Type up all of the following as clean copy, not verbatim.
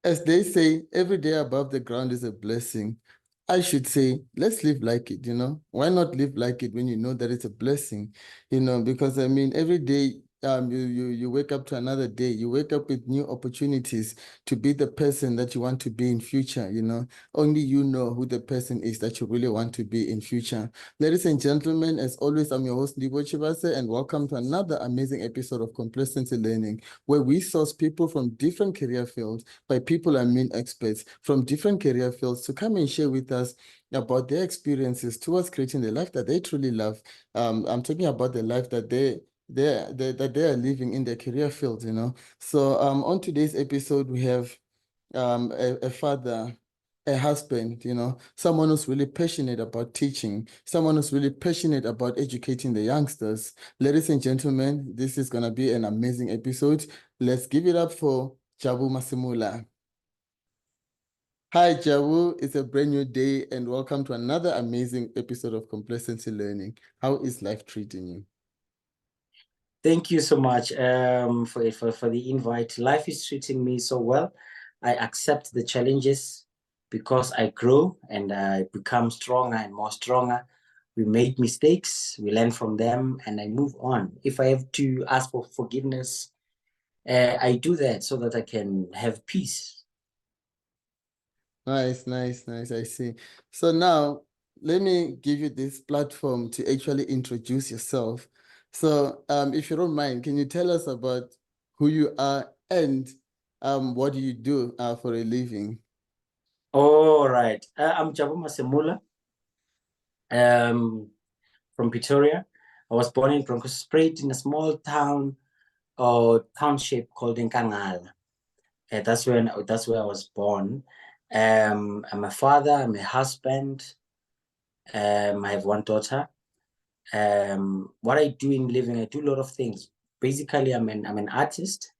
as they say, every day above the ground is a blessing. I should say, let's live like it, you know? Why not live like it when you know that it's a blessing? You know, because I mean, every day you wake up to another day. You wake up with new opportunities to be the person that you want to be in future, you know? Only you know who the person is that you really want to be in future. Ladies and gentlemen, as always, I'm your host, Ndibo Chibase, and welcome to another amazing episode of Complacency Learning, where we source people from different career fields. By people, I mean experts from different career fields to come and share with us about their experiences towards creating the life that they truly love. I'm talking about the life that they are living in their career fields, you know. So on today's episode, we have a father, a husband, you know, someone who's really passionate about teaching, someone who's really passionate about educating the youngsters. Ladies and gentlemen, this is going to be an amazing episode. Let's give it up for Jabu Masemula. Hi, Jabu. It's a brand new day, and welcome to another amazing episode of Complacency Learning. How is life treating you? Thank you so much for the invite. Life is treating me so well. I accept the challenges because I grow and I become stronger and more stronger. We make mistakes, we learn from them, and I move on. If I have to ask for forgiveness, I do that so that I can have peace. Nice, nice, nice. I see. So now let me give you this platform to actually introduce yourself. So if you don't mind, can you tell us about who you are and what do you do for a living? All right. I'm Jabu Masemula from Pretoria. I was born in Bronkhorstspruit in a small town or township called Nkangala. That's where I was born. I'm a father, I'm a husband, I have one daughter. What I do in living, I do a lot of things. Basically, I'm an artist.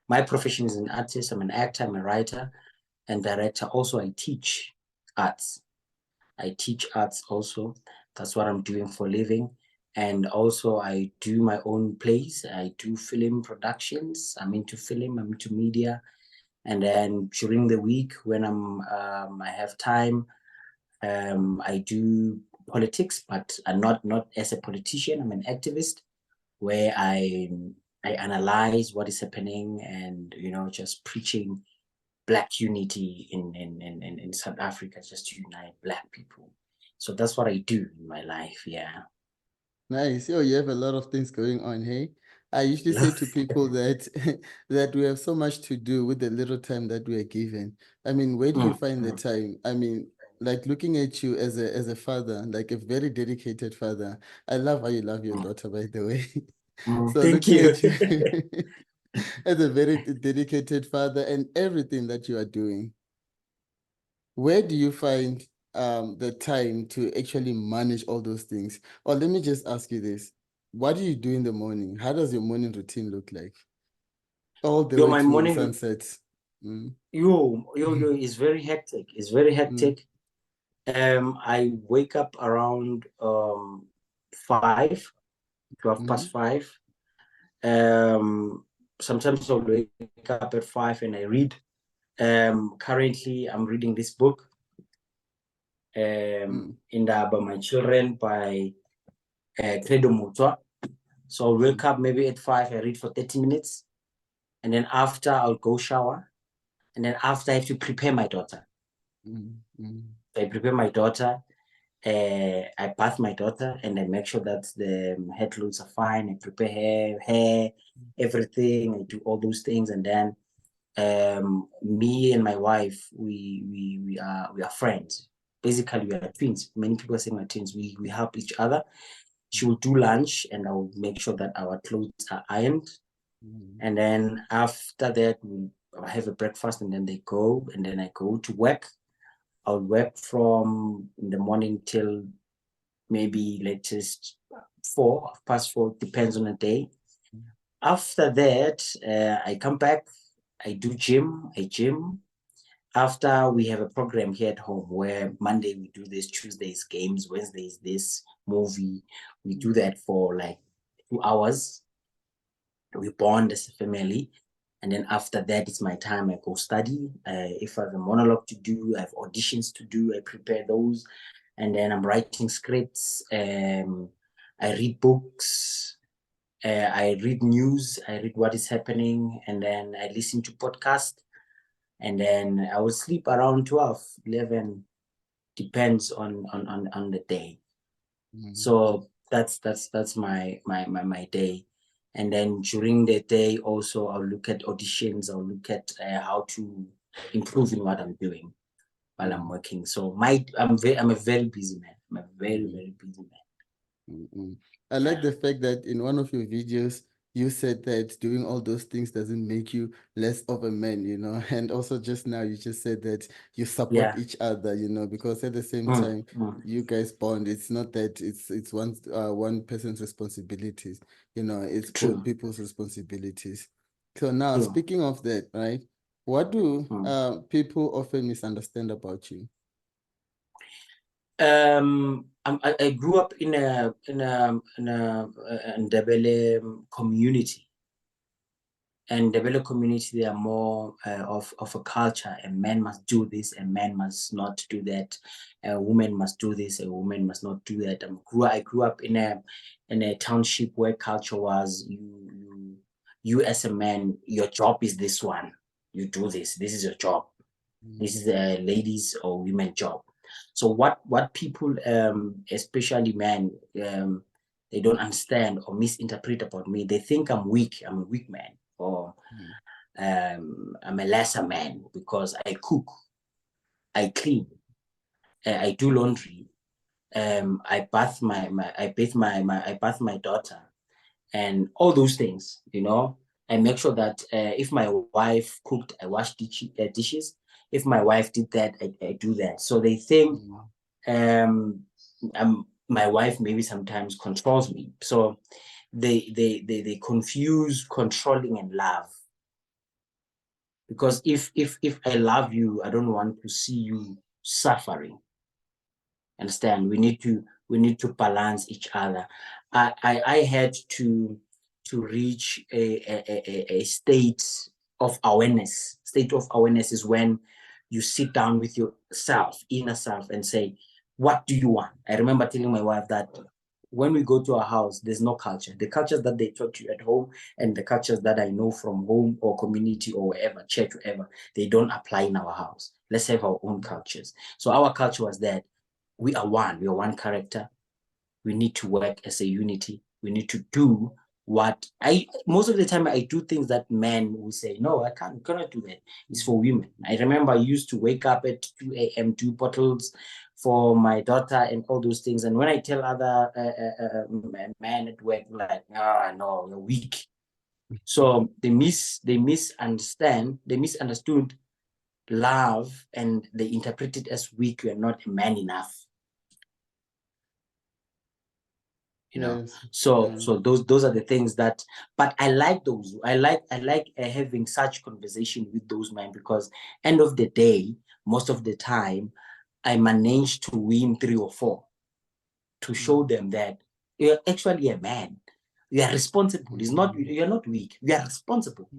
My profession is an artist. I'm an actor, I'm a writer and director. Also, I teach arts. I teach arts also. That's what I'm doing for a living. And also I do my own plays. I do film productions. I'm into film, I'm into media. And then during the week when I have time, I do politics, but I'm not as a politician. I'm an activist where I analyze what is happening and just preaching Black unity in South Africa, just to unite Black people. So that's what I do in my life. Yeah. Nice. Oh, you have a lot of things going on, hey? I usually say to people that that we have so much to do with the little time that we are given. I mean, where do you find the time? I mean, like looking at you as a father, like a very dedicated father. I love how you love your daughter, by the way. So Thank looking you. at you as a very dedicated father and everything that you are doing, where do you find the time to actually manage all those things? Or let me just ask you this. What do you do in the morning? How does your morning routine look like? All the way My to morning, sunset. Mm. is very hectic. It's very Mm. hectic. I wake up around 5, 12 past Mm. 5. Um, Sometimes I'll wake up at 5 and I read. Currently, I'm reading this book, Indaba My Children by Credo Mutwa. So I'll wake up maybe at 5, I read for 30 minutes. And then after, I'll go shower. And then after, I have to prepare my daughter. So I prepare my daughter. I bath my daughter and I make sure that the head clothes are fine. I prepare her hair, everything. I do all those things, and then me and my wife, we are friends. Basically, we are twins. Many people say we're twins. We help each other. She will do lunch, and I will make sure that our clothes are ironed. And then after that, we have a breakfast, and then they go, and then I go to work. I'll work from in the morning till maybe latest 4 past 4, depends on the day. After that, I come back, I gym. After we have a program here at home where Monday we do this, Tuesdays games, Wednesdays this movie. We do that for like 2 hours. We bond as a family. And then after that, it's my time. I go study. If I have a monologue to do, I have auditions to do, I prepare those. And then I'm writing scripts. I read books. I read news. I read what is happening. And then I listen to podcasts. And then I will sleep around 12, 11, depends on the day. So that's my day. And then during the day also, I'll look at auditions. I'll look at how to improve in what I'm doing while I'm working. So I'm a very busy man. I'm a very very busy man. I like the fact that in one of your videos, you said that doing all those things doesn't make you less of a man, you know. And also just now you just said that you support each other, you know, because at the same time you guys bond. It's not that it's one person's responsibilities, you know, it's both people's responsibilities. So now speaking of that, right? What do people often misunderstand about you? I grew up in a Ndebele community. And Ndebele community, they are more of a culture. A man must do this, a man must not do that. A woman must do this, a woman must not do that. I grew up in a township where culture was you as a man, your job is this one. You do this. This is your job. This is a ladies or women job. So what people, especially men, they don't understand or misinterpret about me. They think I'm weak. I'm a weak man, or I'm a lesser man because I cook, I clean, I do laundry, I bath I bath my daughter, and all those things. You know, I make sure that if my wife cooked, I wash dishes. If my wife did that, I do that. So they think my wife maybe sometimes controls me. So they confuse controlling and love. Because if I love you, I don't want to see you suffering. Understand? We need to balance each other. I had to reach a state of awareness. State of awareness is when you sit down with yourself, inner self, and say, what do you want? I remember telling my wife that when we go to a house, there's no culture. The cultures that they taught you at home and the cultures that I know from home or community or wherever, church, wherever, they don't apply in our house. Let's have our own cultures. So our culture was that we are one character. We need to work as a unity. We need to do most of the time I do things that men will say, no, I cannot do that. It's for women. I remember I used to wake up at 2 a.m., do bottles for my daughter and all those things. And when I tell other men at work, like, no, you're weak. So they misunderstood love, and they interpret it as weak. You're not a man enough. You know, so those are the things that, but I like those. I like having such conversation with those men, because end of the day, most of the time, I manage to win 3 or 4 to show them that you're actually a man. You are responsible. You're not weak. You are responsible.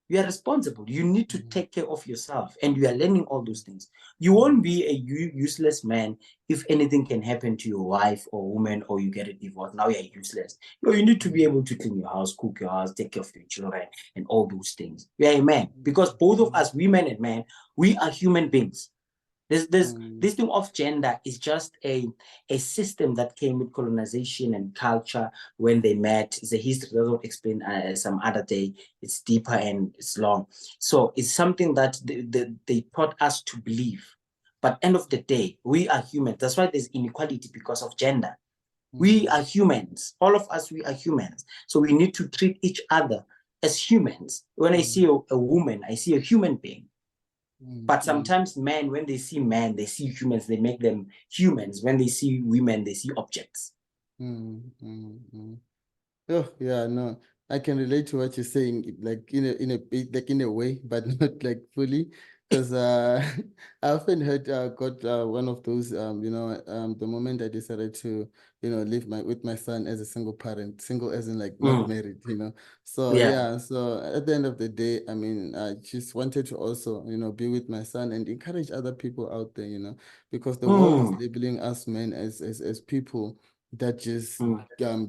You are responsible. You need to take care of yourself, and you are learning all those things. You won't be a useless man if anything can happen to your wife or woman, or you get a divorce. Now you're useless. You need to be able to clean your house, cook your house, take care of your children, and all those things. You are a man, because both of us, women and men, we are human beings. This thing of gender is just a system that came with colonization and culture when they met. It's a history that will explain some other day. It's deeper and it's long. So it's something that they taught us to believe. But end of the day, we are humans. That's why there's inequality, because of gender. We are humans. All of us, we are humans. So we need to treat each other as humans. When I see a woman, I see a human being. But sometimes men, when they see men, they see humans, they make them humans. When they see women, they see objects. Oh yeah, no, I can relate to what you're saying, like in a bit, like in a way, but not like fully. Because I often heard got one of those the moment I decided to live with my son as a single parent, single as in like not married, so Yeah. yeah, so at the end of the day, I mean, I just wanted to also be with my son and encourage other people out there, because the world is labeling us men as people that just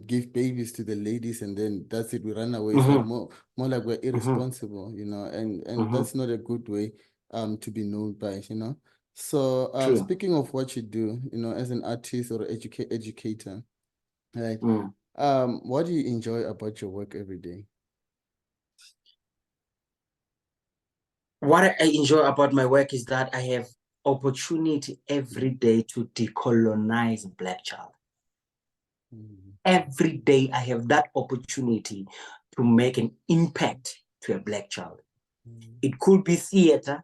give babies to the ladies and then that's it, we run away. It's like more like we're irresponsible, and that's not a good way to be known by, So True. speaking of what you do, as an artist or educator, right? What do you enjoy about your work every day? What I enjoy about my work is that I have opportunity every day to decolonize a Black child. Every day I have that opportunity to make an impact to a Black child. It could be theater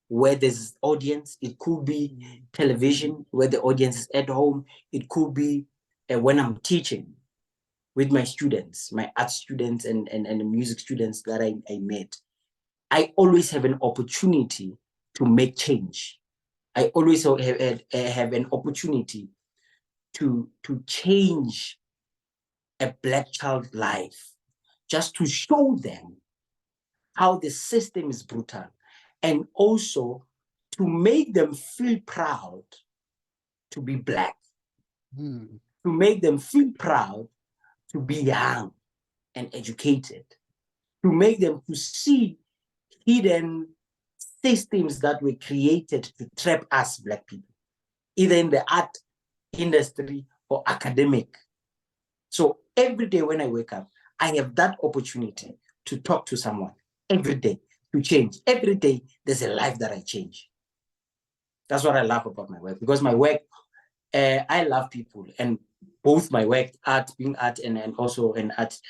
where there's audience. It could be television where the audience is at home. It could be when I'm teaching with my students, my art students and the music students that I met. I always have an opportunity to make change. I always have an opportunity to change a Black child's life, just to show them how the system is brutal, and also to make them feel proud to be Black, to make them feel proud to be young and educated, to make them to see hidden systems that were created to trap us Black people, either in the art industry or academic. So every day when I wake up, I have that opportunity to talk to someone every day, to change. Every day, there's a life that I change. That's what I love about my work, because my work, I love people, and both my work, being art and also an art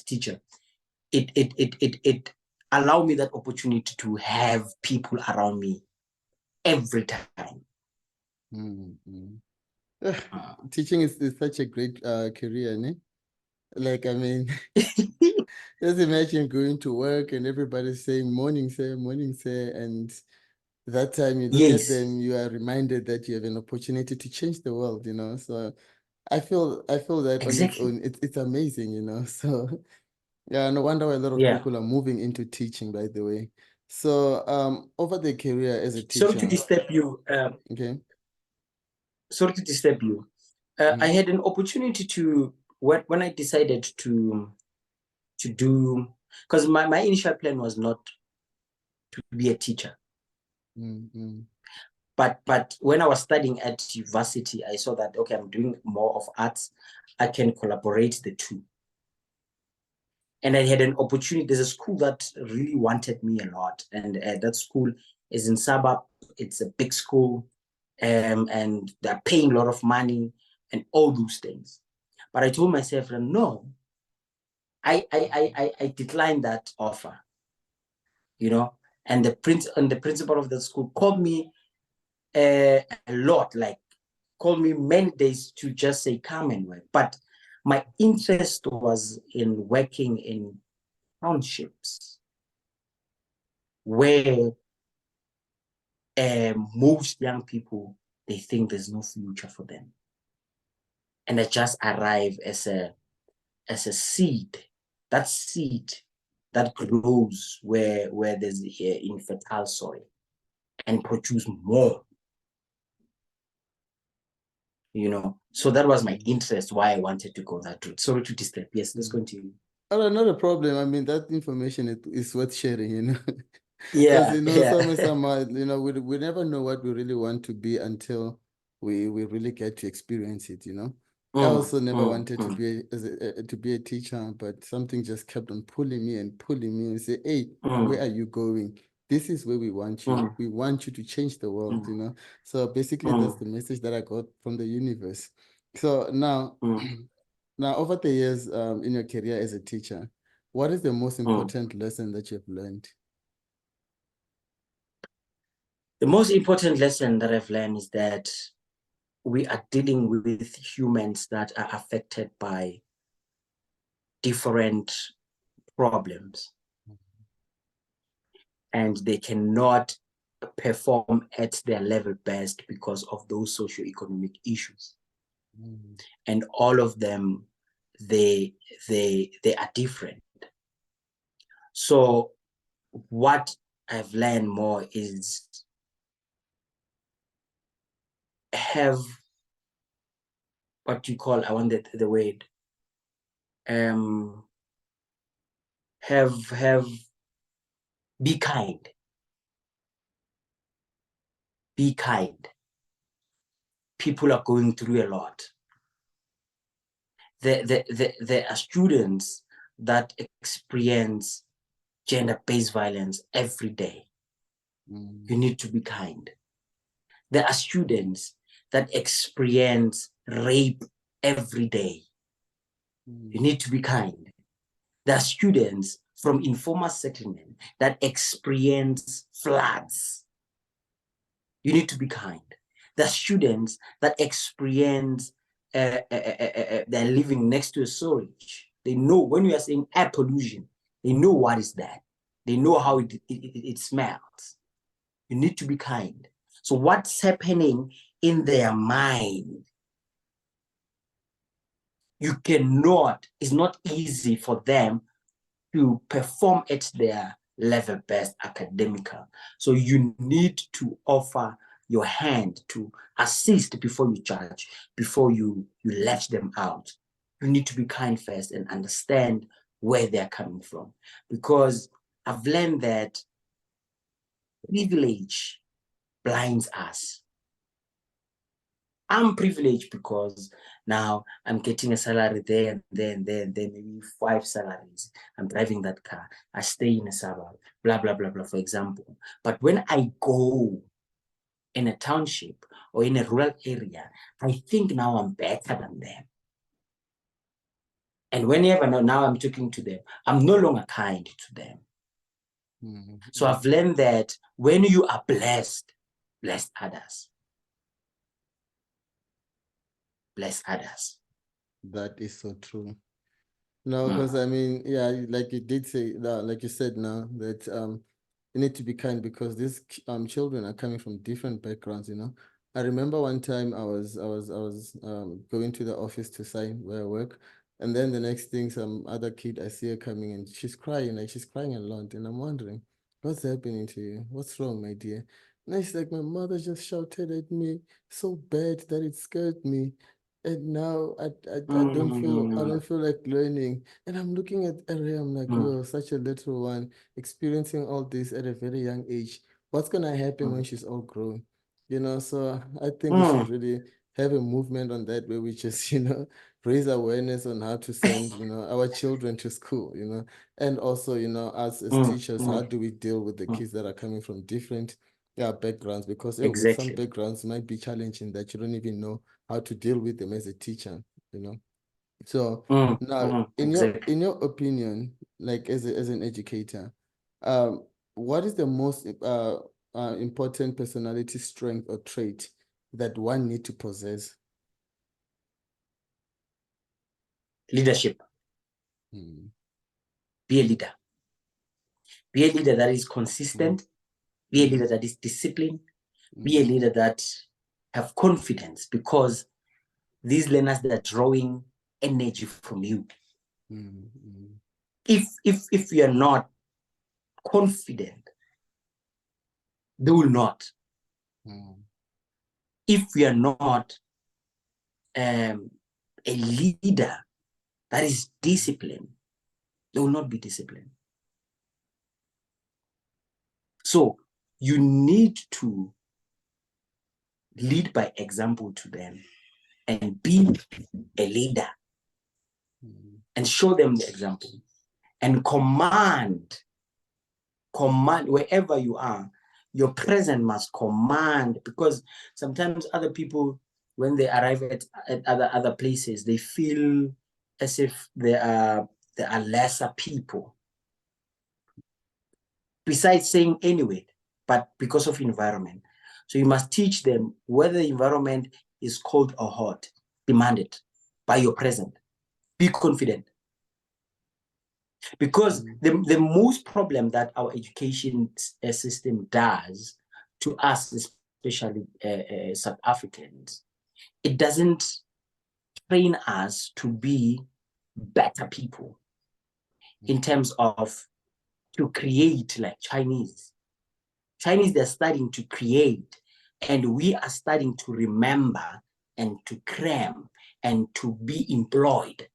teacher, it allow me that opportunity to have people around me every time. Teaching is such a great career, ne? Like, I mean, just imagine going to work and everybody's saying morning, sir, and that time you look at Yes, them, you are reminded that you have an opportunity to change the world, So I feel that on its exactly. own, it's amazing, So yeah, no wonder why a lot of Yeah. people are moving into teaching, by the way. So over their career as a Sorry to teacher, disturb you. okay. Sorry to disturb you. I had an opportunity to, when I decided to do, because my initial plan was not to be a teacher, but when I was studying at university, I saw that, okay, I'm doing more of arts, I can collaborate the two. And I had an opportunity. There's a school that really wanted me a lot, and that school is in suburb. It's a big school, and they're paying a lot of money and all those things. But I told myself, no, I declined that offer, And the principal of the school called me a lot, like called me many days to just say come and work. But my interest was in working in townships where most young people, they think there's no future for them, and I just arrive as a seed, that seed that grows where there's infertile soil and produce more, So that was my interest, why I wanted to go that route. Sorry to disturb. Yes, let's continue. Oh, not a problem. I mean, that information is worth sharing, Because Yeah, yeah. somehow, we never know what we really want to be until we really get to experience it. I also never wanted to be to be a teacher, but something just kept on pulling me and say, "Hey, where are you going? This is where we want you. We want you to change the world." So basically, that's the message that I got from the universe. So now, now over the years, in your career as a teacher, what is the most important lesson that you've learned? The most important lesson that I've learned is that we are dealing with humans that are affected by different problems, and they cannot perform at their level best because of those socioeconomic issues. And all of them, they are different. So what I've learned more is have what you call, I wanted the word, be kind. Be kind. People are going through a lot. There are students that experience gender-based violence every day. You need to be kind. There are students that experience rape every day. You need to be kind. There are students from informal settlement that experience floods. You need to be kind. There are students that experience they're living next to a sewage. They know when we are saying air pollution, they know what is that. They know how it smells. You need to be kind. So what's happening in their mind, it's not easy for them to perform at their level best academically. So you need to offer your hand to assist before you judge, before you let them out. You need to be kind first and understand where they're coming from. Because I've learned that privilege blinds us. I'm privileged because now I'm getting a salary there and then maybe 5 salaries. I'm driving that car. I stay in a suburb, blah, blah, blah, blah, for example. But when I go in a township or in a rural area, I think now I'm better than them. And whenever now I'm talking to them, I'm no longer kind to them. So I've learned that when you are blessed, bless others. Bless others. That is so true. No, because I mean, yeah, like you did say, like you said now, that you need to be kind because these children are coming from different backgrounds, you know. I remember one time I was going to the office to sign where I work, and then the next thing, some other kid, I see her coming and she's crying, like she's crying a lot, and I'm wondering, what's happening to you? What's wrong, my dear? And she's like, my mother just shouted at me so bad that it scared me. And now I don't feel like learning. And I'm looking at Area, I'm like, yo, such a little one, experiencing all this at a very young age. What's gonna happen when she's all grown? You know, so I think we should really have a movement on that where we just, you know, raise awareness on how to send, you know, our children to school, you know, and also, you know, us as teachers, how do we deal with the kids that are coming from different backgrounds? Because with some Exactly. backgrounds might be challenging that you don't even know how to deal with them as a teacher, you know. So now, in your opinion, like as an educator, what is the most important personality strength or trait that one need to possess? Leadership. Be a leader. Be a leader that is consistent. Be a leader that is disciplined. Be a leader that have confidence, because these learners that are drawing energy from you. If you are not confident, they will not. If we are not a leader that is disciplined, they will not be disciplined. So you need to lead by example to them and be a leader and show them the example and command wherever you are. Your presence must command, because sometimes other people, when they arrive at other places, they feel as if there are lesser people. Besides saying anyway, but because of environment. So you must teach them whether the environment is cold or hot. Demand it by your presence. Be confident. Because the most problem that our education system does to us, especially South Africans, it doesn't train us to be better people in terms of to create like Chinese. Chinese, they're starting to create, and we are starting to remember and to cram and to be employed.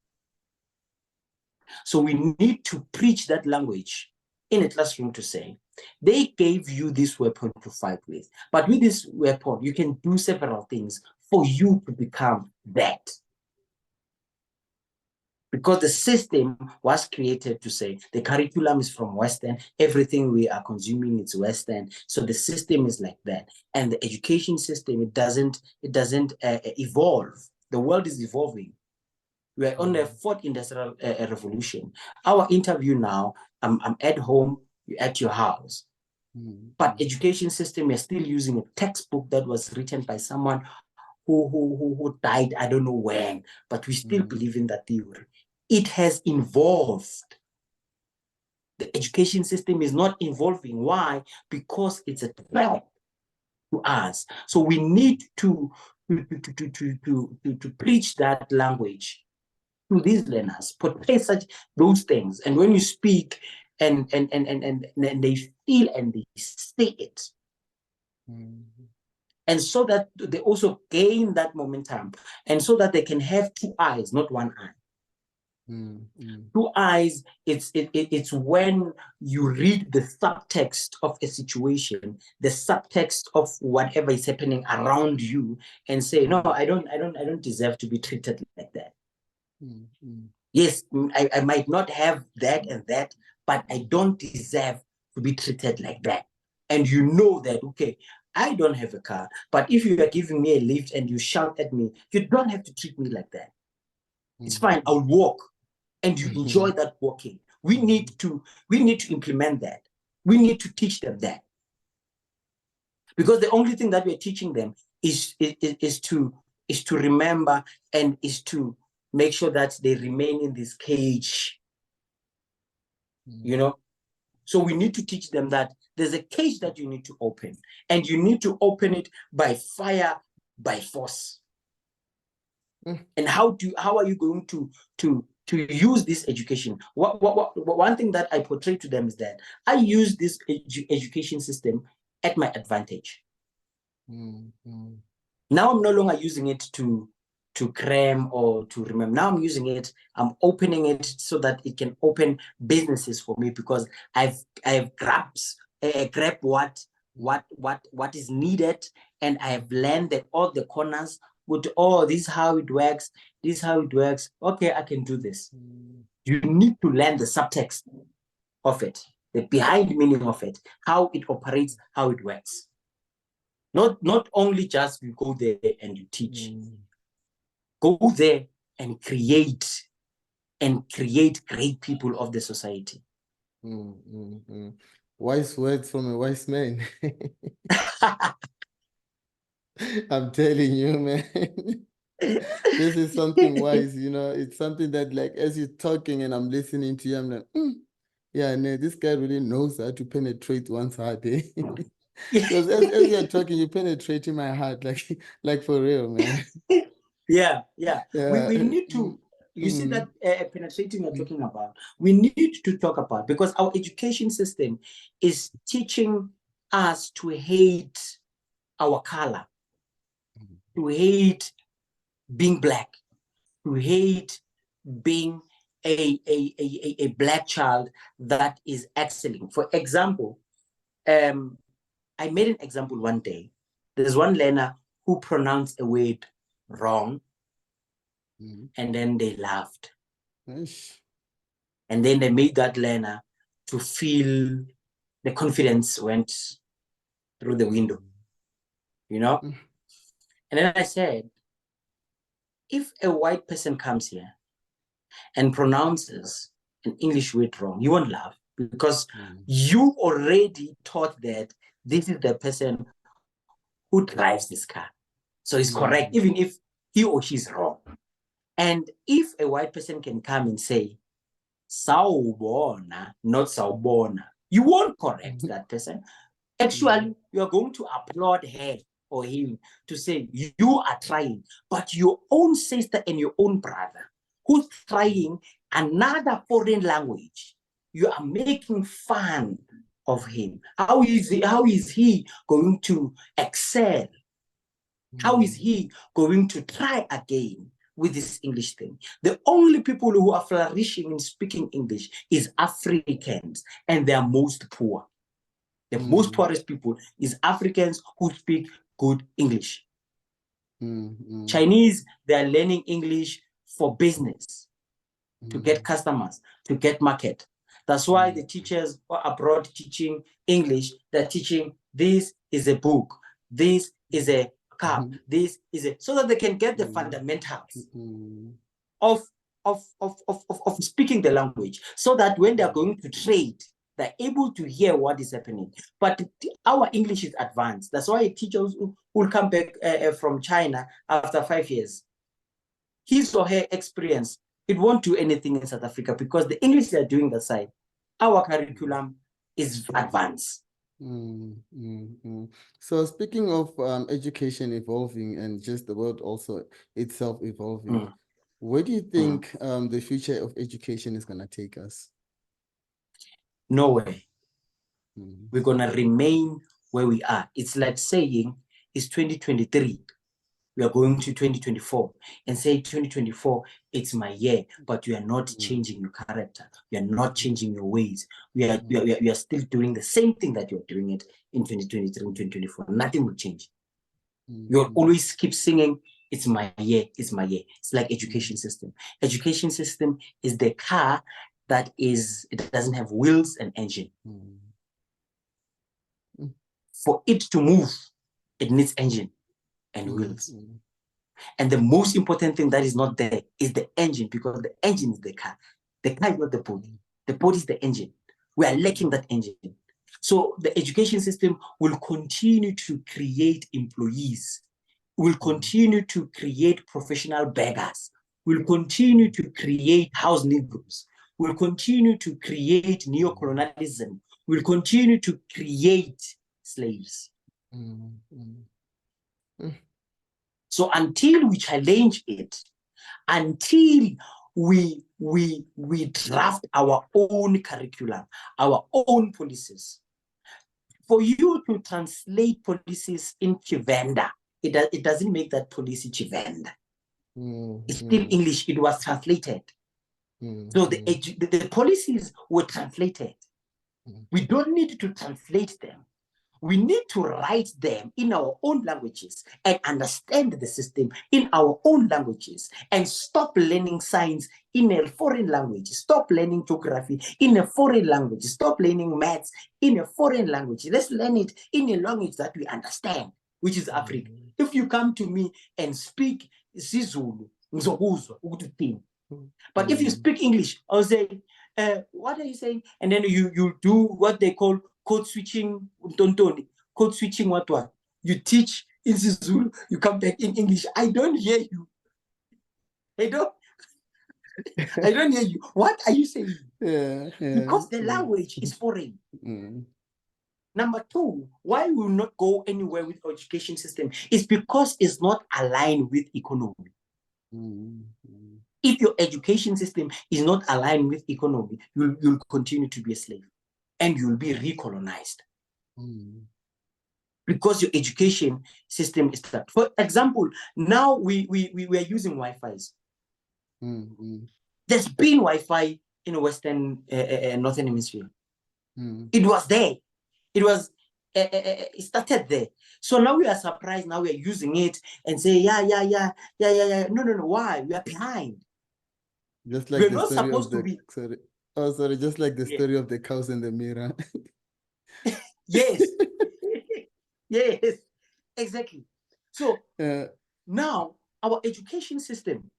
So we need to preach that language in a classroom to say, they gave you this weapon to fight with, but with this weapon, you can do several things for you to become that. Because the system was created to say the curriculum is from Western, everything we are consuming is Western, so the system is like that. And the education system, it doesn't evolve. The world is evolving. We are on the fourth industrial revolution. Our interview now, I'm at home, you're at your house. But education system is still using a textbook that was written by someone who died, I don't know when, but we still believe in that theory. It has evolved. The education system is not evolving. Why? Because it's a threat to us. So we need to preach that language to these learners, portray such those things. And when you speak and they feel and they say it. And so that they also gain that momentum, and so that they can have two eyes, not one eye. Two eyes, it's when you read the subtext of a situation, the subtext of whatever is happening around you, and say, no, I don't deserve to be treated like that. Yes, I might not have that and that, but I don't deserve to be treated like that. And you know that, okay, I don't have a car, but if you are giving me a lift and you shout at me, you don't have to treat me like that. It's fine, I'll walk. And you enjoy that walking. We need to implement that. We need to teach them that. Because the only thing that we're teaching them is to remember, and is to make sure that they remain in this cage. You know? So we need to teach them that there's a cage that you need to open, and you need to open it by fire, by force. And how are you going to use this education? One thing that I portray to them is that I use this education system at my advantage. Now I'm no longer using it to cram or to remember. Now I'm using it, I'm opening it so that it can open businesses for me, because I've grabbed what is needed, and I have learned that all the corners with, oh, this is how it works, this is how it works. Okay, I can do this. You need to learn the subtext of it, the behind meaning of it, how it operates, how it works. Not only just you go there and you teach. Go there and create great people of the society. Wise words from a wise man. I'm telling you, man. This is something wise, you know. It's something that, like, as you're talking and I'm listening to you, I'm like, yeah, no, this guy really knows how to penetrate one's heart, eh? Because as you're talking, you're penetrating my heart, like for real, man. Yeah. We need to, you see that penetrating you're talking about, we need to talk about, because our education system is teaching us to hate our color, to hate being black, to hate being a black child that is excelling. For example, I made an example one day. There's one learner who pronounced a word wrong, and then they laughed. And then they made that learner to feel the confidence went through the window, you know? And then I said, if a white person comes here and pronounces an English word wrong, you won't laugh, because you already thought that this is the person who drives this car. So it's correct, even if he or she is wrong. And if a white person can come and say, sawubona, not sawubona, you won't correct that person. Actually, you are going to applaud her or him to say you are trying, but your own sister and your own brother who's trying another foreign language, you are making fun of him. How is he going to excel? How is he going to try again with this English thing? The only people who are flourishing in speaking English is Africans, and they are most poor. The most poorest people is Africans who speak good English. Chinese, they are learning English for business, to get customers, to get market. That's why the teachers are abroad teaching English, they're teaching this is a book, this is a cup, this is a, so that they can get the fundamentals of speaking the language, so that when they're going to trade, they're able to hear what is happening. But our English is advanced. That's why teachers will come back from China after 5 years. His or her experience, it won't do anything in South Africa because the English they're doing the side, our curriculum is advanced. So speaking of education evolving and just the world also itself evolving, where do you think the future of education is going to take us? Nowhere. We're going to remain where we are. It's like saying it's 2023. We are going to 2024 and say 2024, it's my year, but you are not changing your character. You are not changing your ways. We are still doing the same thing that you're doing it in 2023 and 2024. Nothing will change. You'll always keep singing, it's my year, it's my year. It's like education system. Education system is the car that it doesn't have wheels and engine. For it to move, it needs engine and wheels. And the most important thing that is not there is the engine, because the engine is the car. The car is not the body. The body is the engine. We are lacking that engine. So the education system will continue to create employees, will continue to create professional beggars, will continue to create house Negroes, will continue to create neocolonialism, will continue to create slaves. So until we challenge it, until we draft our own curriculum, our own policies, for you to translate policies in Chivenda, it doesn't make that policy Chivenda. It's still English. It was translated. So the policies were translated. We don't need to translate them. We need to write them in our own languages and understand the system in our own languages, and stop learning science in a foreign language. Stop learning geography in a foreign language. Stop learning maths in a foreign language. Let's learn it in a language that we understand, which is African. If you come to me and speak Sizulu, but if you speak English, I'll say, what are you saying? And then you do what they call code switching, code switching what? You teach in Zulu, you come back in English. I don't hear you. I don't hear you. What are you saying? Because the language is foreign. Number two, why we will not go anywhere with education system is because it's not aligned with economy. If your education system is not aligned with economy, you'll continue to be a slave and you'll be recolonized. Because your education system is that. For example, now we are using Wi-Fi's. There's been Wi-Fi in the Western Northern Hemisphere. It was there. It started there. So now we are surprised. Now we are using it and say, yeah. No. Why? We are behind. Just like we're the not story supposed of the, to be. Sorry. Just like the story of the cows in the mirror. Yes. Yes, exactly. So now our education system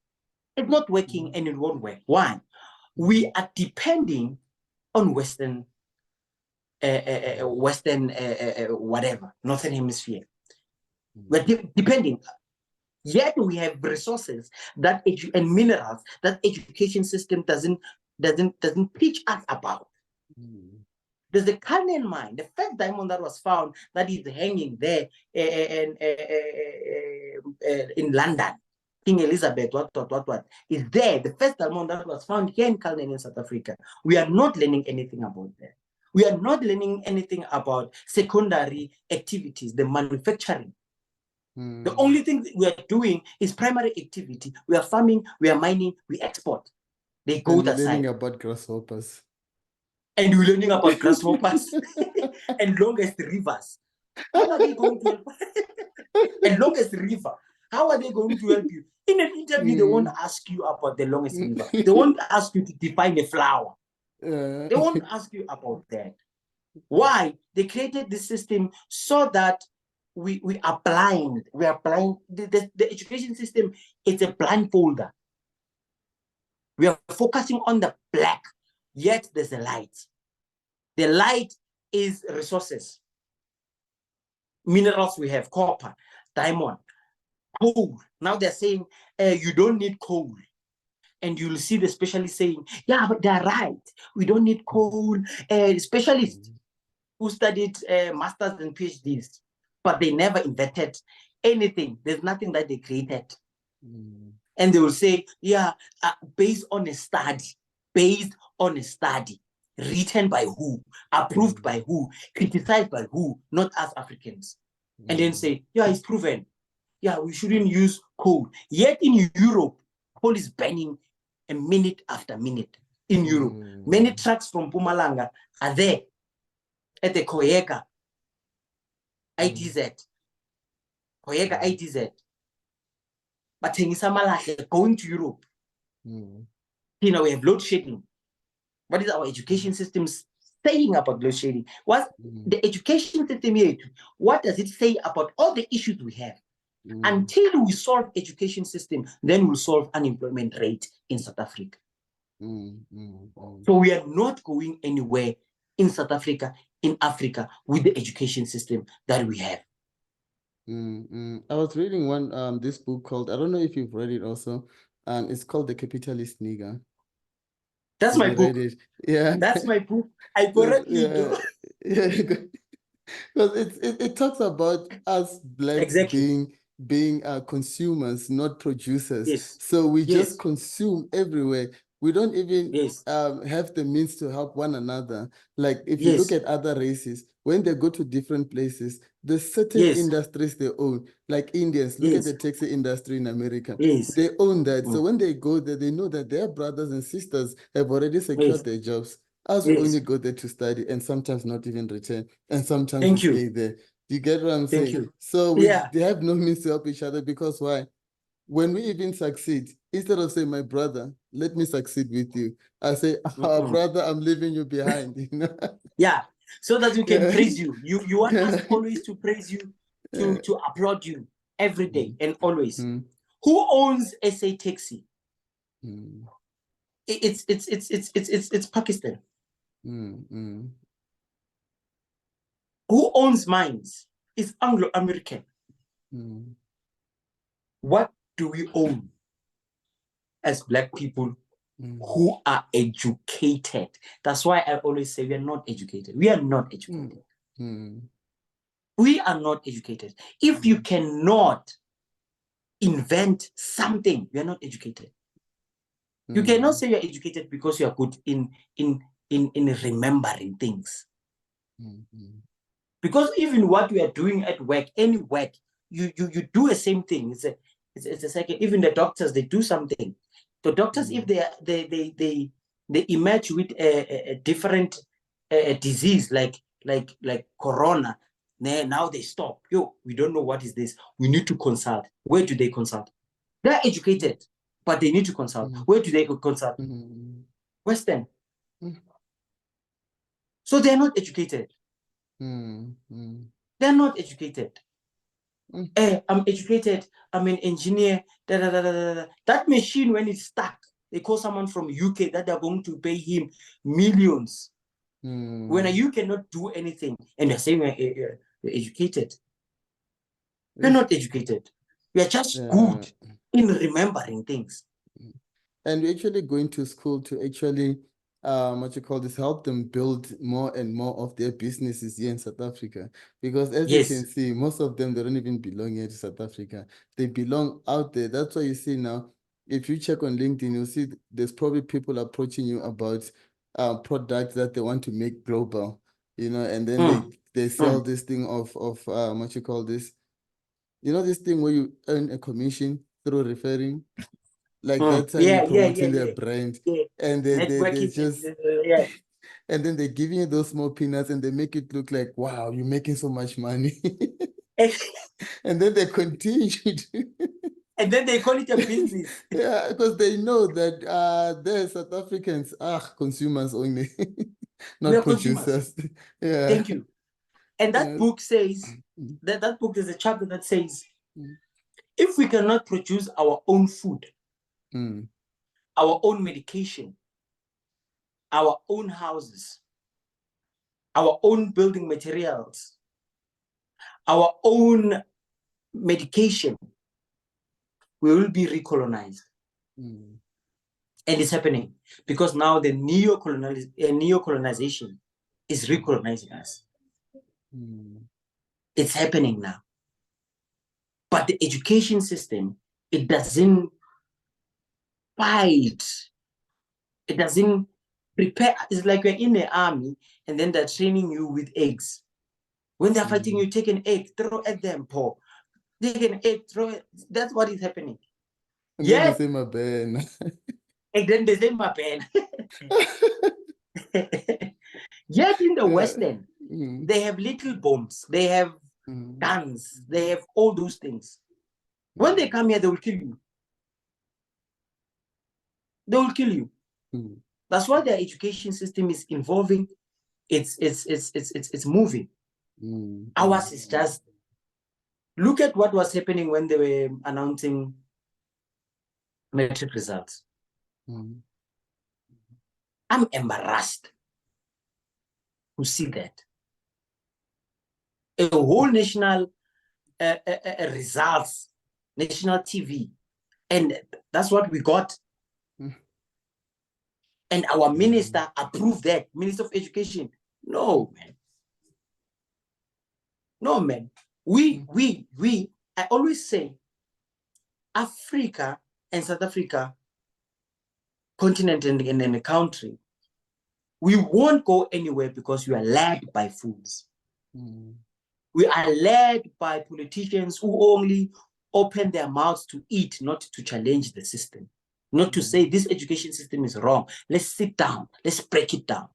is not working and it won't work. Why? We are depending on Western whatever, Northern Hemisphere. We're depending. Yet we have resources that and minerals that education system doesn't teach us about. There's the Cullinan mine, the first diamond that was found that is hanging there in London. King Elizabeth, what, is there. The first diamond that was found here in Cullinan in South Africa. We are not learning anything about that. We are not learning anything about secondary activities, the manufacturing. The only thing we are doing is primary activity. We are farming, we are mining, we export. They go And that side. learning about grasshoppers. And we're learning about grasshoppers and longest rivers. How are they going to help? And longest river. How are they going to help you? In an interview, they won't ask you about the longest river. They won't ask you to define a flower. They won't ask you about that. Why? They created this system so that we are blind. We are blind. The education system, it's a blindfolder. We are focusing on the black, yet there's a light. The light is resources. Minerals we have, copper, diamond, coal. Now they're saying you don't need coal. And you'll see the specialists saying, yeah, but they're right. We don't need coal. Specialists who studied masters and PhDs, but they never invented anything. There's nothing that they created. And they will say, yeah, based on a study, written by who, approved by who, criticized by who, not us Africans. And then say, yeah, it's proven. Yeah, we shouldn't use coal. Yet in Europe, coal is burning a minute after minute in Europe. Many trucks from Pumalanga are there at the Koyeka ITZ. Koyeka ITZ. But Tengisamala going to Europe. You know, we have load shedding. What is our education system saying about load shedding? What the education system here, what does it say about all the issues we have? Until we solve education system, then we'll solve unemployment rate in South Africa. So we are not going anywhere in South Africa, in Africa, with the education system that we have. I was reading one this book called, I don't know if you've read it also. It's called The Capitalist Nigger. That's my book. Yeah. That's my book. I correctly do. Yeah. Because it talks about us blacks being consumers, not producers. Yes. So we just consume everywhere. We don't even have the means to help one another. Like if you look at other races, when they go to different places, there's certain industries they own. Like Indians, look at the taxi industry in America. They own that. So when they go there, they know that their brothers and sisters have already secured their jobs. Us we only go there to study and sometimes not even return. And sometimes we stay there. Do you get what I'm saying? So they have no means to help each other because why? When we even succeed, instead of saying, my brother, let me succeed with you, I say, brother, I'm leaving you behind. You know? Yeah, so that we can praise you. You want us always to praise you, to applaud you every day and always. Who owns SA Taxi? It's Pakistan. Who owns mines? It's Anglo-American. What do we own as Black people who are educated? That's why I always say we are not educated. We are not educated. We are not educated. If you cannot invent something, we are not educated. You cannot say you're educated because you are good in remembering things. Because even what we are doing at work, any work, you do the same thing. It's a second. Even the doctors, they do something. The doctors, if they emerge with a different disease like corona, now they stop. We don't know what is this. We need to consult. Where do they consult? They're educated, but they need to consult. Where do they consult? Western. So they're not educated. They're not educated. I'm educated. I'm an engineer. That machine, when it's stuck, they call someone from UK that they're going to pay him millions. When you cannot do anything and they're saying you're educated. We're not educated. We are just good in remembering things. And we're actually going to school to actually what you call this, help them build more and more of their businesses here in South Africa. Because as you can Yes. see, most of them, they don't even belong here to South Africa. They belong out there. That's why you see now, if you check on LinkedIn, you'll see there's probably people approaching you about products that they want to make global, and then they sell this thing of what you call this, this thing where you earn a commission through referring, like that's how you promoting their brand. Yeah. And they Networking, just yeah. and then they're giving you those small peanuts and they make it look like, wow, you're making so much money. And then they continue to And then they call it a business. yeah, because they know that they're South Africans are consumers only, We not are consumers. producers. Yeah. Thank you. And that Yeah. book says, that book, there's a chapter that says, Mm. if we cannot produce our own food, Mm. our own medication, our own houses, our own building materials, our own medication, we will be recolonized. Mm. And it's happening because now the neo-colonization is recolonizing us. Mm. It's happening now. But the education system, it doesn't fight. It doesn't prepare. It's like we're in the army and then they're training you with eggs. When they're fighting you, take an egg, throw at them, Paul. Take an egg, throw it. That's what is happening. And then they say my bad. And then they say my pen. Yet in the Western, they have little bombs, they have guns, they have all those things. When they come here, they will kill you. They will kill you. That's why their education system is evolving. It's moving. Ours is just, look at what was happening when they were announcing metric results. I'm embarrassed to see that. A whole national results, national TV, and that's what we got. And our minister approved that, Minister of Education. No, man. No, man. I always say, Africa and South Africa, continent and a country, we won't go anywhere because we are led by fools. We are led by politicians who only open their mouths to eat, not to challenge the system, not to say this education system is wrong. Let's sit down. Let's break it down.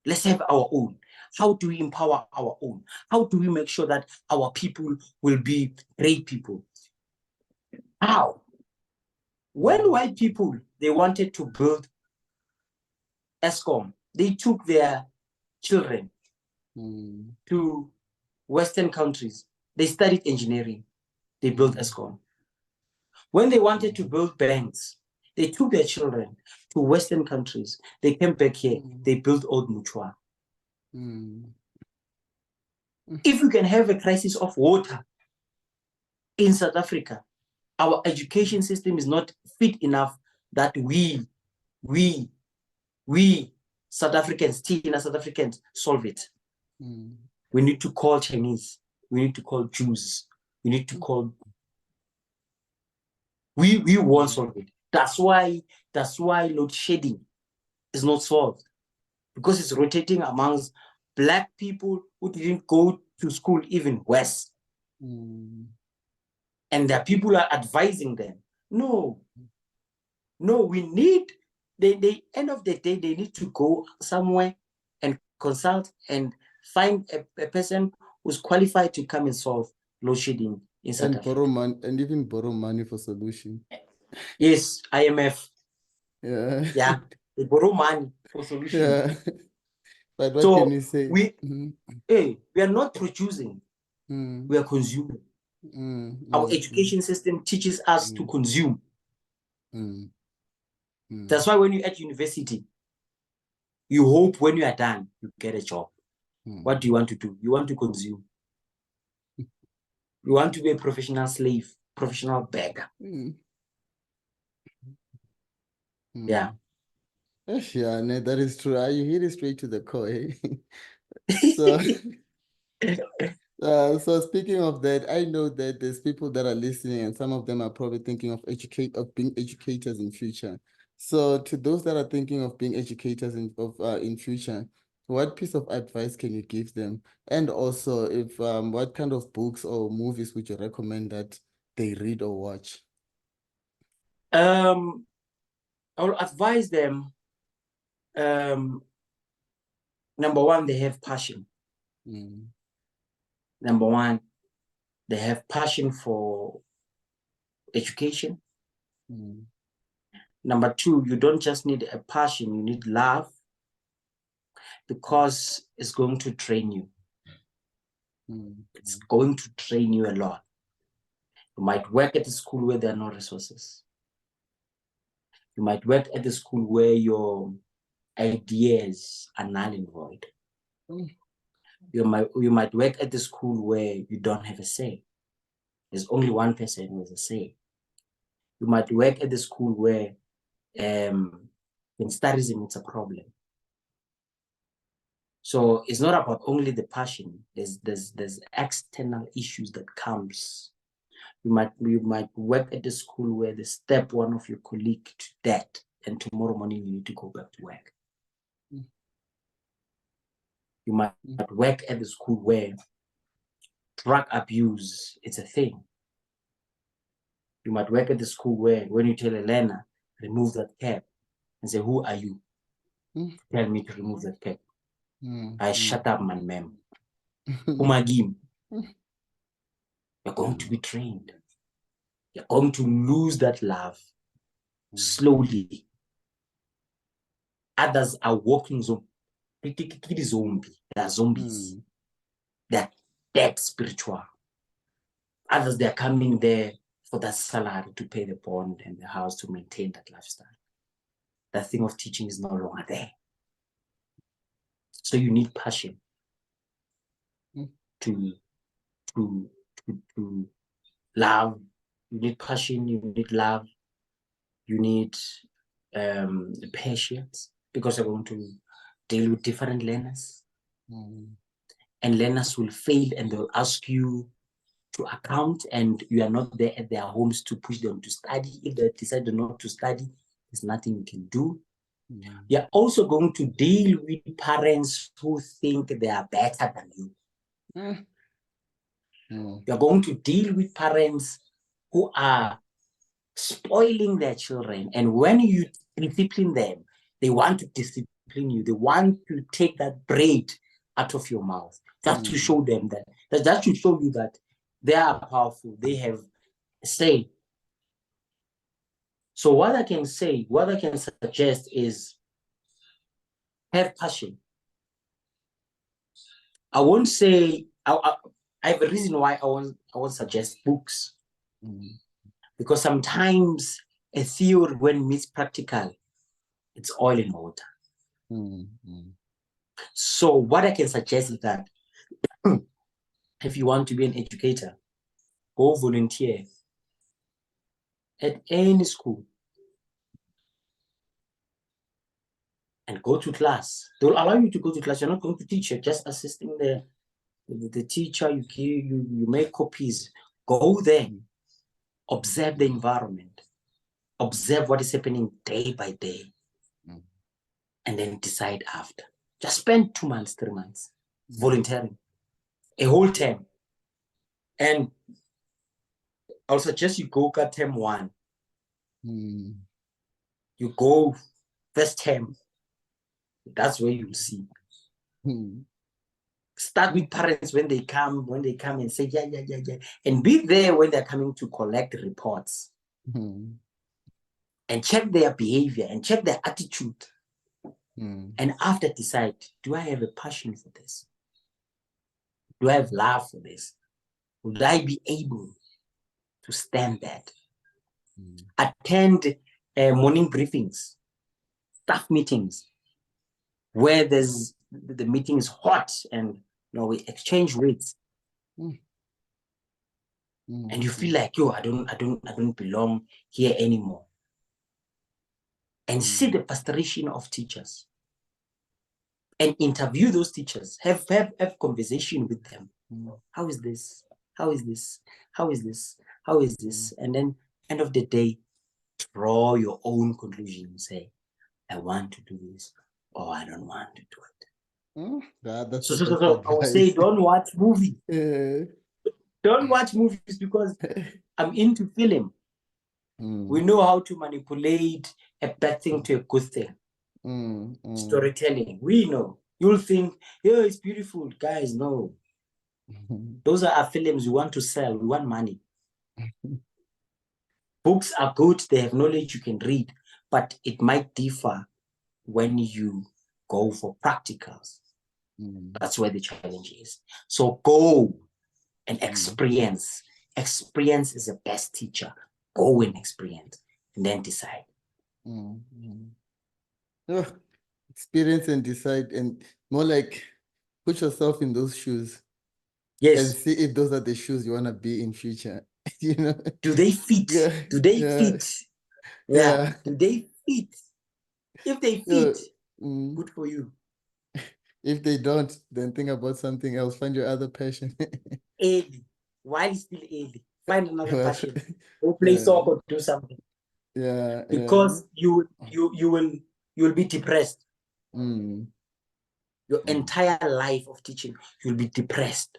Let's have our own. How do we empower our own? How do we make sure that our people will be great people? How? When white people, they wanted to build ESCOM, they took their children to Western countries. They studied engineering. They built ESCOM. When they wanted to build banks, they took their children to Western countries. They came back here. They built Old Mutual. If we can have a crisis of water in South Africa, our education system is not fit enough that we South Africans, South Africans, solve it. We need to call Chinese. We need to call Jews. We need to call. We won't solve it. That's why load shedding is not solved, because it's rotating amongst Black people who didn't go to school even worse. And their people are advising them. No, we need, they end of the day, they need to go somewhere and consult and find a person who's qualified to come and solve load shedding in South Africa. Borrow money, and even borrow money for solution. Yes, IMF. Yeah. They borrow money for solution. Yeah. But what can you say? We are not producing, we are consuming. Our education system teaches us to consume. That's why when you're at university, you hope when you are done, you get a job. What do you want to do? You want to consume. You want to be a professional slave, professional beggar. Yeah. Yeah, no, that is true. You hit it straight to the core. Eh? So, so speaking of that, I know that there's people that are listening, and some of them are probably thinking of being educators in future. So, to those that are thinking of being educators in future, what piece of advice can you give them? And also, if what kind of books or movies would you recommend that they read or watch? I will advise them. Number one, they have passion. Mm. Number one, they have passion for education. Mm. Number two, you don't just need a passion, you need love, because it's going to train you. It's going to train you a lot. You might work at a school where there are no resources. You might work at a school where your ideas are null and void. You might work at the school where you don't have a say. There's only one person who has a say. You might work at the school where in studyism it's a problem. So it's not about only the passion. There's external issues that comes. You might work at the school where they step one of your colleague to death, and tomorrow morning you need to go back to work. You might work at the school where drug abuse is a thing. You might work at the school where when you tell a learner, remove that cap, and say, who are you? Tell me to remove that cap. I shut up, man, ma'am. Umagim. You're going to be trained. You're going to lose that love slowly. Others are walking zombie. They are zombies. They're dead spiritual. Others, they're coming there for that salary to pay the bond and the house to maintain that lifestyle. That thing of teaching is no longer there. So you need passion to love. You need passion, you need love, you need patience, because you're going to deal with different learners. And learners will fail and they'll ask you to account, and you are not there at their homes to push them to study. If they decide not to study, there's nothing you can do. You're also going to deal with parents who think they are better than you. You're going to deal with parents who are spoiling their children. And when you discipline them, they want to discipline you. They want to take that braid out of your mouth. Just to show them that should show you that they are powerful. They have a say. So what I can suggest is have passion. I won't say, I have a reason why I won't suggest books. Because sometimes a theory, when meets practical, it's oil and water. So what I can suggest is that if you want to be an educator, go volunteer at any school and go to class. They'll allow you to go to class. You're not going to teach, you're just assisting the teacher. You make copies. Go there, observe the environment, observe what is happening day by day, and then decide after. Just spend 2 months, 3 months volunteering, a whole term. And I'll suggest you go cut term 1. You go first term. That's where you'll see. Start with parents when they come and say, yeah. And be there when they're coming to collect reports. And check their behavior and check their attitude. And after decide, do I have a passion for this? Do I have love for this? Would I be able to stand that? Attend morning briefings, staff meetings, where the meeting is hot and we exchange words. And you feel like, I don't belong here anymore. and see the frustration of teachers and interview those teachers, have conversation with them. How is this? How is this? How is this? How is this? And then end of the day, draw your own conclusion and say, I want to do this or I don't want to do it. That's So the best I would say advice. don't watch movies. Yeah. Don't watch movies because I'm into film. We know how to manipulate a bad thing to a good thing. Storytelling, we know. You'll think, yeah, it's beautiful. Guys, no. Those are our films we want to sell. We want money. Books are good. They have knowledge you can read, but it might differ when you go for practicals. That's where the challenge is. So go and experience. Experience is the best teacher. Go and experience and then decide. Oh, experience and decide, and more like put yourself in those shoes. Yes. And see if those are the shoes you want to be in future. You know? Do they fit? Yeah. Do they Yeah. fit? Yeah. Do they fit? If they fit, good for you. If they don't, then think about something else. Find your other passion. Early. While still early. Find another Well, passion. Go play soccer, do something. Yeah. Because you will be depressed. Your entire life of teaching, you'll be depressed.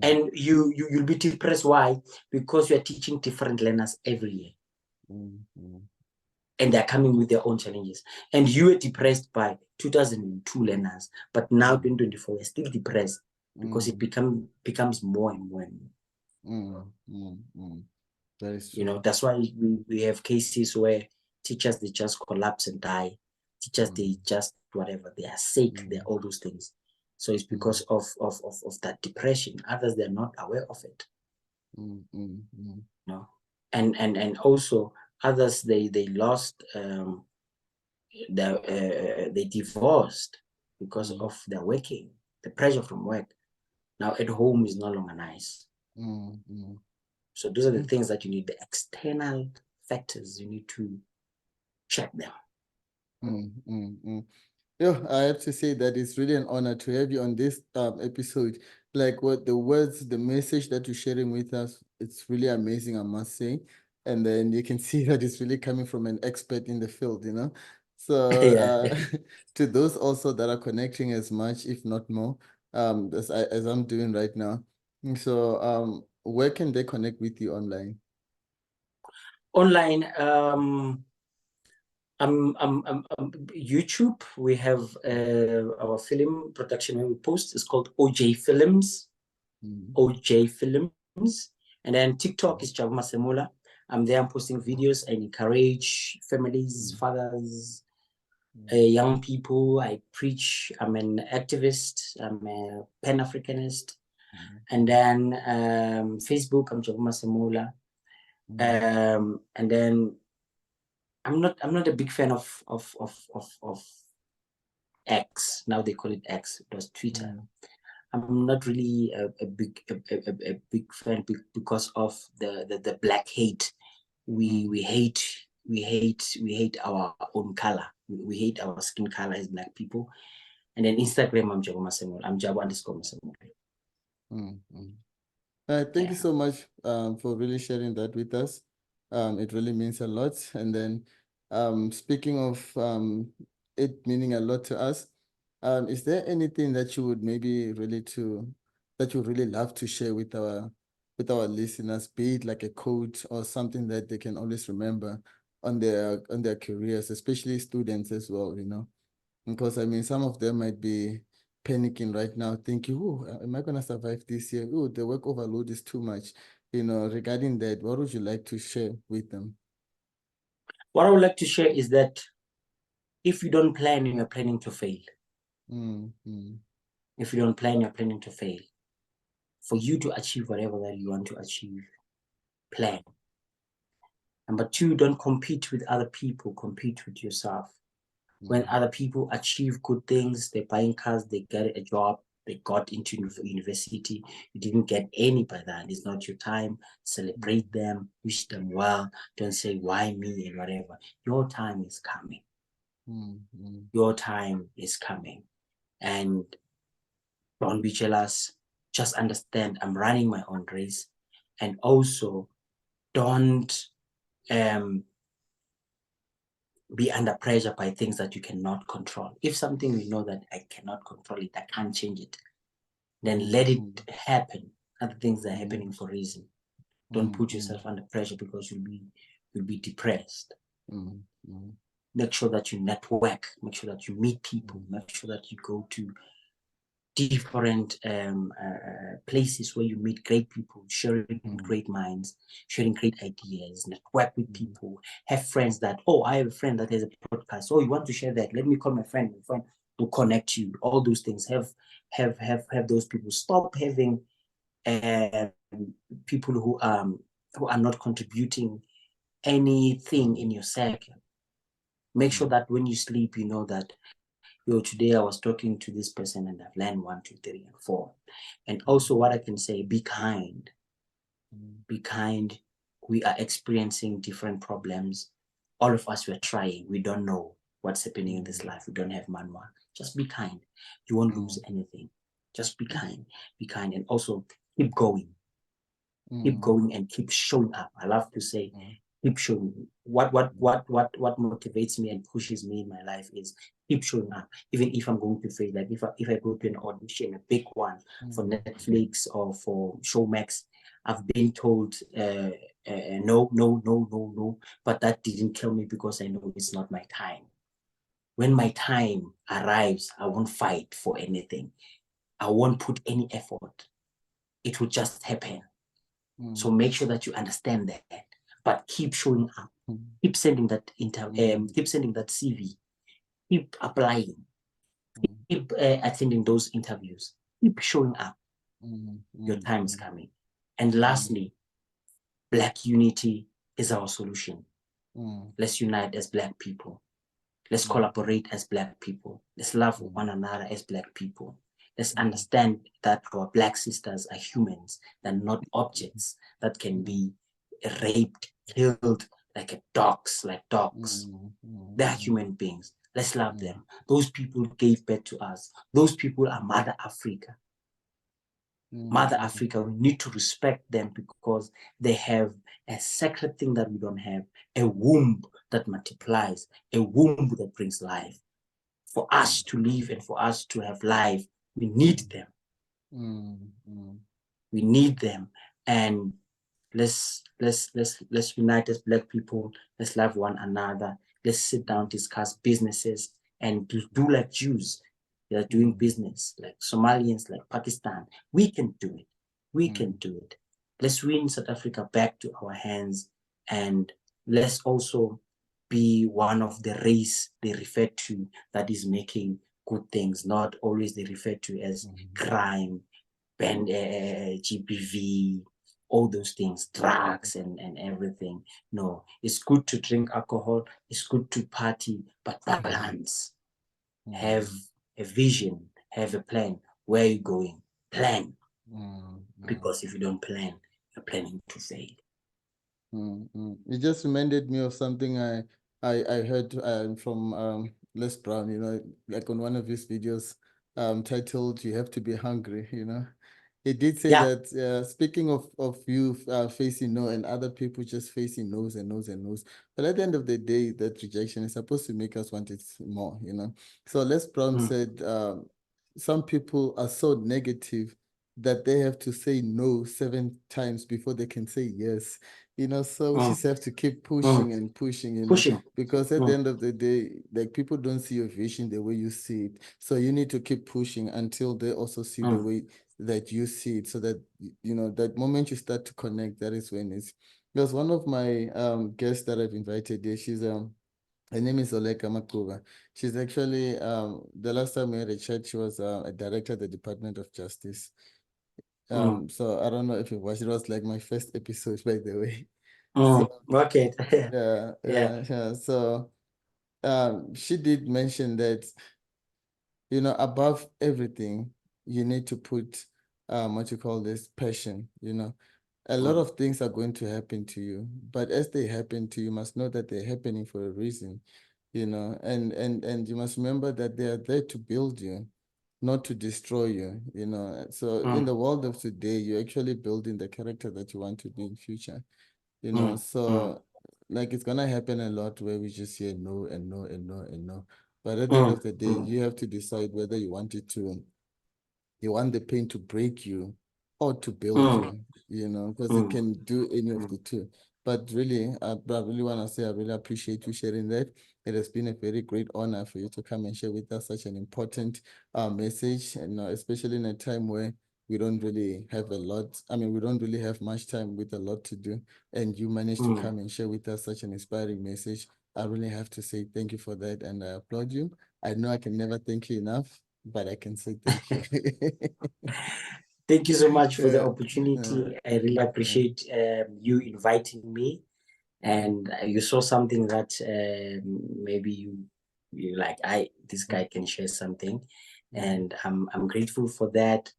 And you'll be depressed. Why? Because you're teaching different learners every year. And they're coming with their own challenges. And you were depressed by 2002 learners, but now 2024, you're still depressed because it becomes more and more and more. That is true. You know, that's why we have cases where teachers, they just collapse and die. Teachers, they just whatever, they are sick, they're all those things. So it's because of that depression. Others, they're not aware of it. You know? And also others, they lost they divorced because of their working, the pressure from work. Now at home is no longer nice. So those are the things that you need, the external factors, you need to check them. Yeah, I have to say that it's really an honor to have you on this episode. Like what the words, the message that you're sharing with us, it's really amazing, I must say. And then you can see that it's really coming from an expert in the field, you know. So Yeah. to those also that are connecting as much, if not more, as I'm doing right now. So where can they connect with you online? Online, YouTube. We have our film production when we post. It's called OJ Films. OJ Films. And then TikTok is Jabu Masemula. I'm there. I'm posting videos. I encourage families, fathers, young people. I preach. I'm an activist. I'm a Pan-Africanist. And then Facebook, I'm Jabu Masemula. And then I'm not a big fan of X. Now they call it X. It was Twitter. I'm not really a big fan because of the black hate. We hate our own color. We hate our skin color as black people. And then Instagram, I'm Jabu Masemula. I'm Jabu_Masemula. Thank you so much for really sharing that with us. It really means a lot. And then speaking of it meaning a lot to us, is there anything that you would maybe that you really love to share with our listeners, be it like a quote or something that they can always remember on their careers, especially students as well, you know? Because I mean, some of them might be panicking right now, thinking, oh, am I going to survive this year? Oh, the work overload is too much. You know, regarding that, what would you like to share with them? What I would like to share is that if you don't plan, you're planning to fail. If you don't plan, you're planning to fail. For you to achieve whatever that you want to achieve, plan. Number two, don't compete with other people, compete with yourself. When other people achieve good things, they're buying cars, they get a job, they got into university. You didn't get any by that. It's not your time. Celebrate them, wish them well. Don't say why me and whatever. Your time is coming. Your time is coming. And don't be jealous. Just understand I'm running my own race. And also don't be under pressure by things that you cannot control. If something you know that I cannot control it, I can't change it, then let it happen. Other things are happening for a reason. Don't put yourself under pressure because you'll be depressed. Make sure that you network, make sure that you meet people, make sure that you go to different places where you meet great people, sharing great minds, sharing great ideas, network with people, have friends that, oh, I have a friend that has a podcast. Oh, you want to share that? Let me call my friend to connect you. All those things. Have those people. Stop having people who are not contributing anything in your circle. Make sure that when you sleep, you know that, yo, today I was talking to this person and I've learned 1, 2, 3, and 4. And also what I can say, be kind. Be kind. We are experiencing different problems. All of us, we're trying. We don't know what's happening in this life. We don't have manual. Just be kind. You won't lose anything. Just be kind. Be kind. And also keep going. Keep going and keep showing up. I love to say, keep showing. What motivates me and pushes me in my life is keep showing up, even if I'm going to fail. Like if I go to an audition, a big one for Netflix or for Showmax, I've been told no, but that didn't kill me because I know it's not my time. When my time arrives, I won't fight for anything. I won't put any effort. It will just happen. So make sure that you understand that, but keep showing up, keep sending that keep sending that CV, keep applying, keep attending those interviews, keep showing up. Your time is coming. And lastly, Black unity is our solution. Let's unite as Black people. Let's collaborate as Black people. Let's love one another as Black people. Let's understand that our Black sisters are humans. They're not objects that can be raped, killed like dogs. They're human beings. Let's love them. Those people gave birth to us. Those people are Mother Africa. Mother Africa, we need to respect them because they have a sacred thing that we don't have, a womb that multiplies, a womb that brings life. For us to live and for us to have life, we need them. We need them. And let's unite as Black people. Let's love one another. Let's sit down, discuss businesses, and do like Jews. They're doing business, like Somalians, like Pakistan. We can do it. We can do it. Let's win South Africa back to our hands, and let's also be one of the race they refer to that is making good things, not always they refer to as crime, GBV, all those things, drugs and everything. No, it's good to drink alcohol. It's good to party, but balance. Have a vision, have a plan. Where are you going? Plan. Because if you don't plan, you're planning to fail. It just reminded me of something I heard from Les Brown, you know, like on one of his videos titled "You Have to Be Hungry," you know. He did say that speaking of you facing no and other people just facing no's and no's and no's, but at the end of the day, that rejection is supposed to make us want it more, you know. So Les Brown said some people are so negative that they have to say no 7 times before they can say yes, you know. So we just have to keep pushing and pushing, you know, because at the end of the day, like, people don't see your vision the way you see it. So you need to keep pushing until they also see the way that you see it, so that, you know, that moment you start to connect, that is when it's, because one of my guests that I've invited there, she's her name is Oleka Makuba. She's actually the last time we had a chat, she was a director at the Department of Justice. So I don't know if you watched. It was like my first episode, by the way. So, Okay. yeah. So she did mention that, you know, above everything, you need to put what you call this passion, you know. A lot of things are going to happen to you, but as they happen to you, you must know that they're happening for a reason, you know, and you must remember that they are there to build you, not to destroy you, you know. So in the world of today, you're actually building the character that you want to be in future, you know. So like it's gonna happen a lot where we just hear no and no and no and no. But at the end of the day, you have to decide whether you want it to, you want the pain to break you or to build you, you know, because it can do any of the two. But really, I really want to say I really appreciate you sharing that. It has been a very great honor for you to come and share with us such an important message, and especially in a time where we don't really have a lot. I mean, we don't really have much time with a lot to do, and you managed to come and share with us such an inspiring message. I really have to say thank you for that, and I applaud you. I know I can never thank you enough, but I can say thank you. Thank you so much for the Uh, opportunity. I really appreciate you inviting me, and you saw something that maybe you like. This guy can share something, and I'm grateful for that.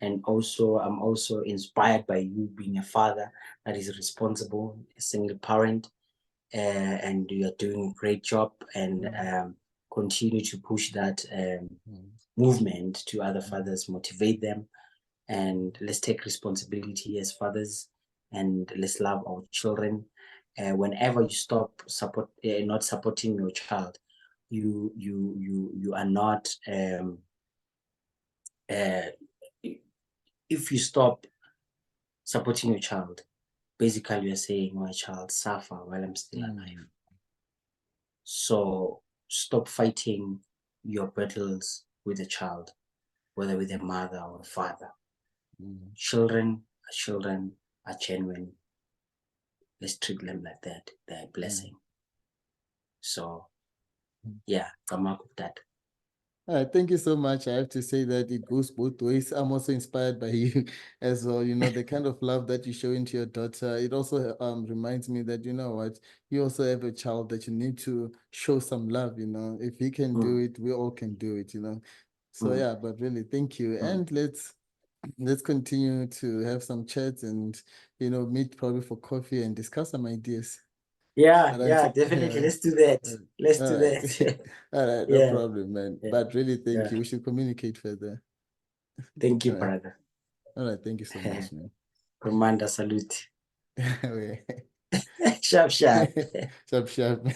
And also, I'm also inspired by you being a father that is responsible, a single parent, and you are doing a great job. And continue to push that movement to other fathers, motivate them, and let's take responsibility as fathers, and let's love our children. Whenever you stop not supporting your child, you are not if you stop supporting your child, basically you're saying my child suffer while I'm still alive. So stop fighting your battles with a child, whether with a mother or a father. Children are genuine. Let's treat them like that. They're a blessing. So yeah, come up with that. Thank you so much. I have to say that it goes both ways. I'm also inspired by you as well. You know, the kind of love that you show into your daughter. It also reminds me that, you know what, you also have a child that you need to show some love, you know. If he can do it, we all can do it, you know. So yeah, but really thank you. And let's continue to have some chats and, you know, meet probably for coffee and discuss some ideas. Yeah, But yeah, until, definitely. Let's do that. Let's all do right. that. All right, no Yeah, problem, man. yeah, But really, thank yeah. you. We should communicate further. Thank All you, right. brother. All right. Thank you so much, man. Commander, salute. Okay. Sharp, sharp. Sharp, sharp.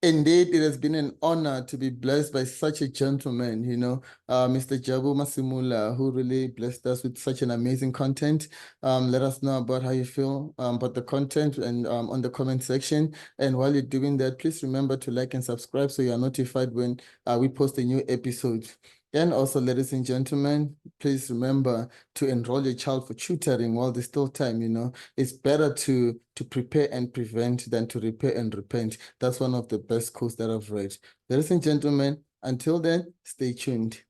Indeed, it has been an honor to be blessed by such a gentleman, you know, Mr. Jabu Masemula, who really blessed us with such an amazing content. Let us know about how you feel about the content and on the comment section. And while you're doing that, please remember to like and subscribe so you are notified when we post a new episode. And also, ladies and gentlemen, please remember to enroll your child for tutoring while there's still time, you know. It's better to prepare and prevent than to repair and repent. That's one of the best quotes that I've read. Ladies and gentlemen, until then, stay tuned.